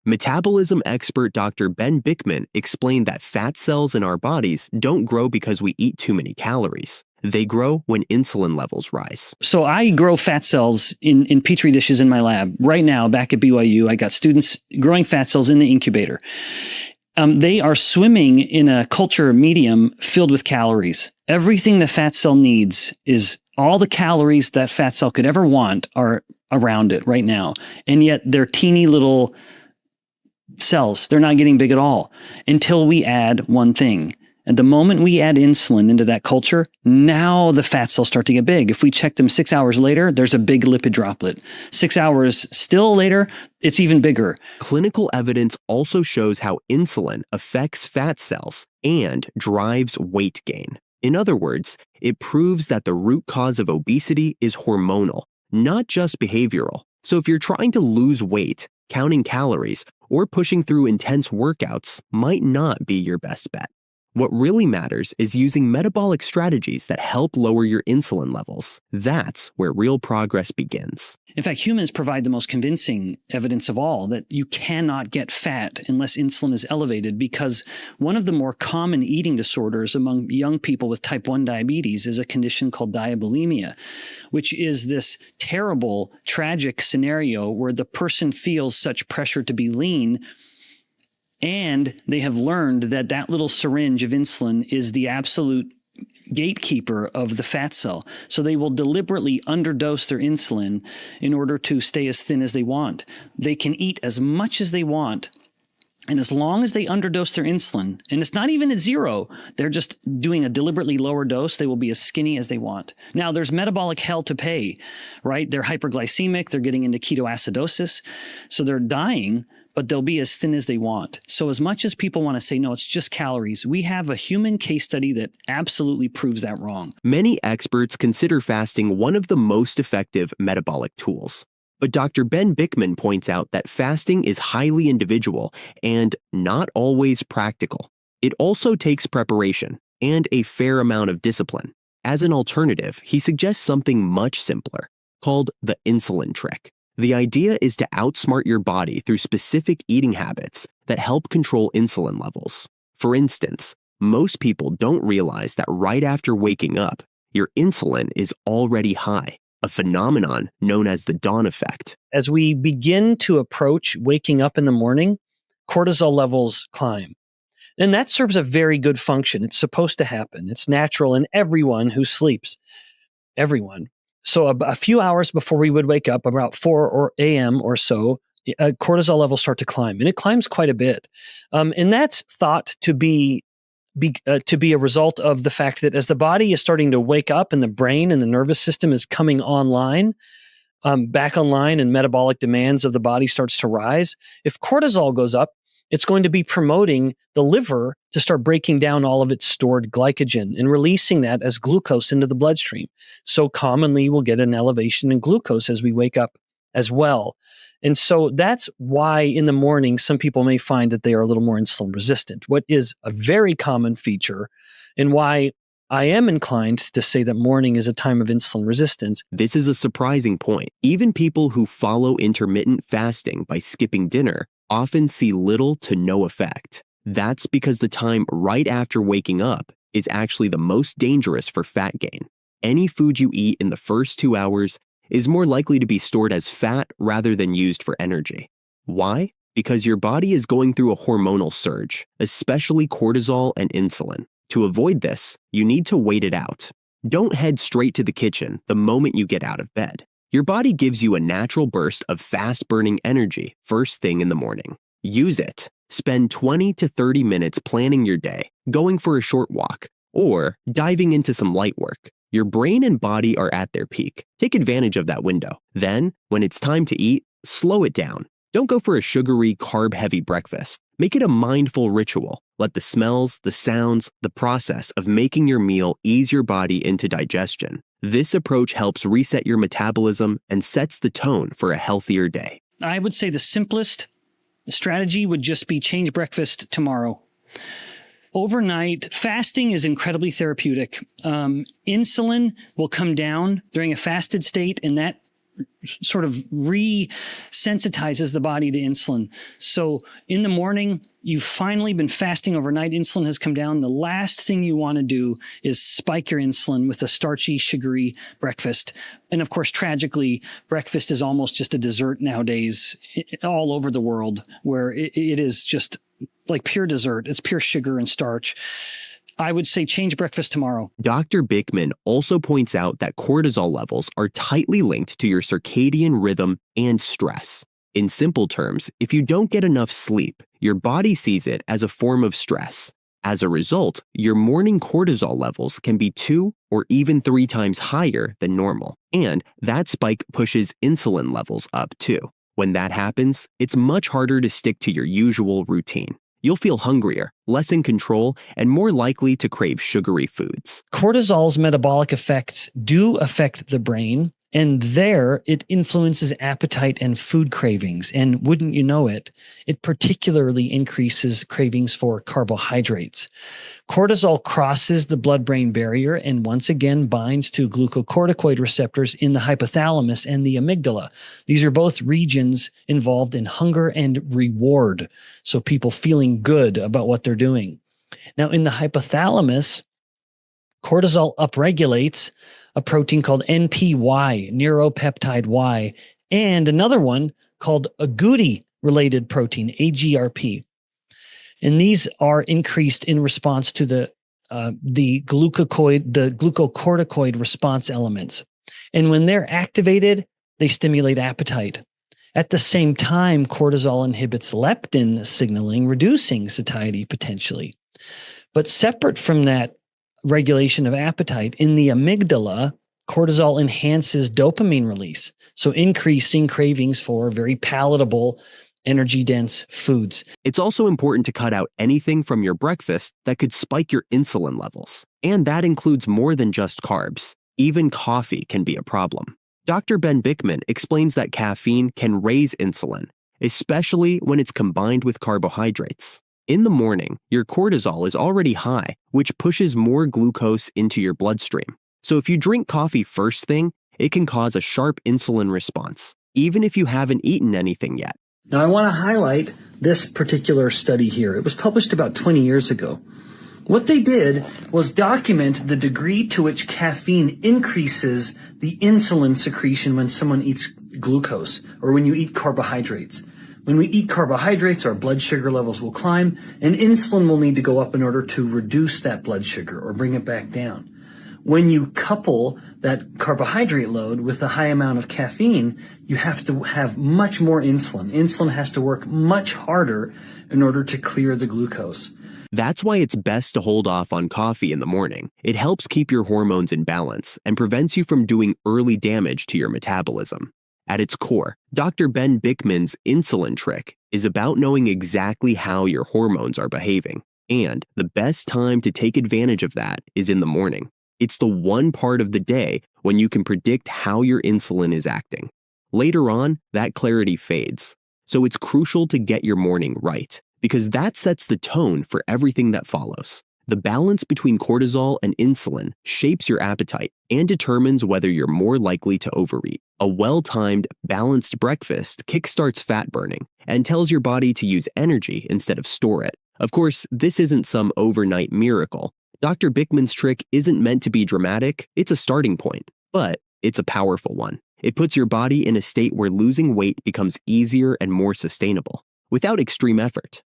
Metabolism expert Dr. Ben Bickman explained that fat cells in our bodies don't grow because we eat too many calories. They grow when insulin levels rise. So I grow fat cells in Petri dishes in my lab. Right now, back at BYU, I got students growing fat cells in the incubator. They are swimming in a culture medium filled with calories. Everything the fat cell needs is all the calories that fat cell could ever want are around it right now. And yet they're teeny little cells. They're not getting big at all until we add one thing. And the moment we add insulin into that culture, now the fat cells start to get big. If we check them 6 hours later, there's a big lipid droplet. 6 hours still later, it's even bigger. Clinical evidence also shows how insulin affects fat cells and drives weight gain. In other words, it proves that the root cause of obesity is hormonal, not just behavioral. So if you're trying to lose weight, counting calories, or pushing through intense workouts might not be your best bet. What really matters is using metabolic strategies that help lower your insulin levels. That's where real progress begins. In fact, humans provide the most convincing evidence of all that you cannot get fat unless insulin is elevated, because one of the more common eating disorders among young people with type 1 diabetes is a condition called diabulimia, which is this terrible, tragic scenario where the person feels such pressure to be lean, and they have learned that that little syringe of insulin is the absolute gatekeeper of the fat cell. So they will deliberately underdose their insulin in order to stay as thin as they want. They can eat as much as they want. And as long as they underdose their insulin, and it's not even at zero, they're just doing a deliberately lower dose, they will be as skinny as they want. Now, there's metabolic hell to pay, right? They're hyperglycemic, they're getting into ketoacidosis, so they're dying, but they'll be as thin as they want. So as much as people want to say, no, it's just calories, we have a human case study that absolutely proves that wrong. Many experts consider fasting one of the most effective metabolic tools. But Dr. Ben Bickman points out that fasting is highly individual and not always practical. It also takes preparation and a fair amount of discipline. As an alternative, he suggests something much simpler, called the insulin trick. The idea is to outsmart your body through specific eating habits that help control insulin levels. For instance, most people don't realize that right after waking up, your insulin is already high, a phenomenon known as the dawn effect. As we begin to approach waking up in the morning, cortisol levels climb. And that serves a very good function. It's supposed to happen. It's natural in everyone who sleeps. Everyone. So a few hours before we would wake up, about 4 a.m. or so, cortisol levels start to climb, and it climbs quite a bit. And that's thought to be a result of the fact that as the body is starting to wake up and the brain and the nervous system is coming online, back online, and metabolic demands of the body starts to rise, if cortisol goes up, it's going to be promoting the liver to start breaking down all of its stored glycogen and releasing that as glucose into the bloodstream. So commonly we'll get an elevation in glucose as we wake up as well. And so that's why in the morning, some people may find that they are a little more insulin resistant, what is a very common feature, and why I am inclined to say that morning is a time of insulin resistance. This is a surprising point. Even people who follow intermittent fasting by skipping dinner often see little to no effect. That's because the time right after waking up is actually the most dangerous for fat gain. Any food you eat in the first 2 hours is more likely to be stored as fat rather than used for energy. Why? Because your body is going through a hormonal surge, especially cortisol and insulin. To avoid this, you need to wait it out. Don't head straight to the kitchen the moment you get out of bed. Your body gives you a natural burst of fast-burning energy first thing in the morning. Use it. Spend 20 to 30 minutes planning your day, going for a short walk, or diving into some light work. Your brain and body are at their peak. Take advantage of that window. Then, when it's time to eat, slow it down. Don't go for a sugary, carb-heavy breakfast. Make it a mindful ritual. Let the smells, the sounds, the process of making your meal ease your body into digestion. This approach helps reset your metabolism and sets the tone for a healthier day. I would say the simplest strategy would just be change breakfast tomorrow. Overnight, fasting is incredibly therapeutic. Insulin will come down during a fasted state, and that sort of resensitizes the body to insulin. So in the morning, you've finally been fasting overnight, insulin has come down. The last thing you want to do is spike your insulin with a starchy, sugary breakfast. And of course, tragically, breakfast is almost just a dessert nowadays all over the world, where it is just like pure dessert. It's pure sugar and starch. I would say change breakfast tomorrow. Dr. Bickman also points out that cortisol levels are tightly linked to your circadian rhythm and stress. In simple terms, if you don't get enough sleep, your body sees it as a form of stress. As a result, your morning cortisol levels can be 2 or even 3 times higher than normal, and that spike pushes insulin levels up too. When that happens, it's much harder to stick to your usual routine. You'll feel hungrier, less in control, and more likely to crave sugary foods. Cortisol's metabolic effects do affect the brain, and there it influences appetite and food cravings. And wouldn't you know it, it particularly increases cravings for carbohydrates. Cortisol crosses the blood-brain barrier and once again binds to glucocorticoid receptors in the hypothalamus and the amygdala. These are both regions involved in hunger and reward, so people feeling good about what they're doing. Now, in the hypothalamus, cortisol upregulates a protein called NPY, neuropeptide Y, and another one called agouti-related protein, AGRP. And these are increased in response to the glucocorticoid response elements. And when they're activated, they stimulate appetite. At the same time, cortisol inhibits leptin signaling, reducing satiety potentially. But separate from that regulation of appetite, in the amygdala, cortisol enhances dopamine release, so increasing cravings for very palatable, energy-dense foods. It's also important to cut out anything from your breakfast that could spike your insulin levels, and that includes more than just carbs. Even coffee can be a problem. Dr. Ben Bickman explains that caffeine can raise insulin, especially when it's combined with carbohydrates. In the morning, your cortisol is already high, which pushes more glucose into your bloodstream. So if you drink coffee first thing, it can cause a sharp insulin response, even if you haven't eaten anything yet. Now, I want to highlight this particular study here. It was published about 20 years ago. What they did was document the degree to which caffeine increases the insulin secretion when someone eats glucose or when you eat carbohydrates. When we eat carbohydrates, our blood sugar levels will climb, and insulin will need to go up in order to reduce that blood sugar or bring it back down. When you couple that carbohydrate load with a high amount of caffeine, you have to have much more insulin. Insulin has to work much harder in order to clear the glucose. That's why it's best to hold off on coffee in the morning. It helps keep your hormones in balance and prevents you from doing early damage to your metabolism. At its core, Dr. Ben Bickman's insulin trick is about knowing exactly how your hormones are behaving, and the best time to take advantage of that is in the morning. It's the one part of the day when you can predict how your insulin is acting. Later on, that clarity fades. So it's crucial to get your morning right, because that sets the tone for everything that follows. The balance between cortisol and insulin shapes your appetite and determines whether you're more likely to overeat. A well-timed, balanced breakfast kickstarts fat burning and tells your body to use energy instead of store it. Of course, this isn't some overnight miracle. Dr. Bickman's trick isn't meant to be dramatic, it's a starting point, but it's a powerful one. It puts your body in a state where losing weight becomes easier and more sustainable, without extreme effort.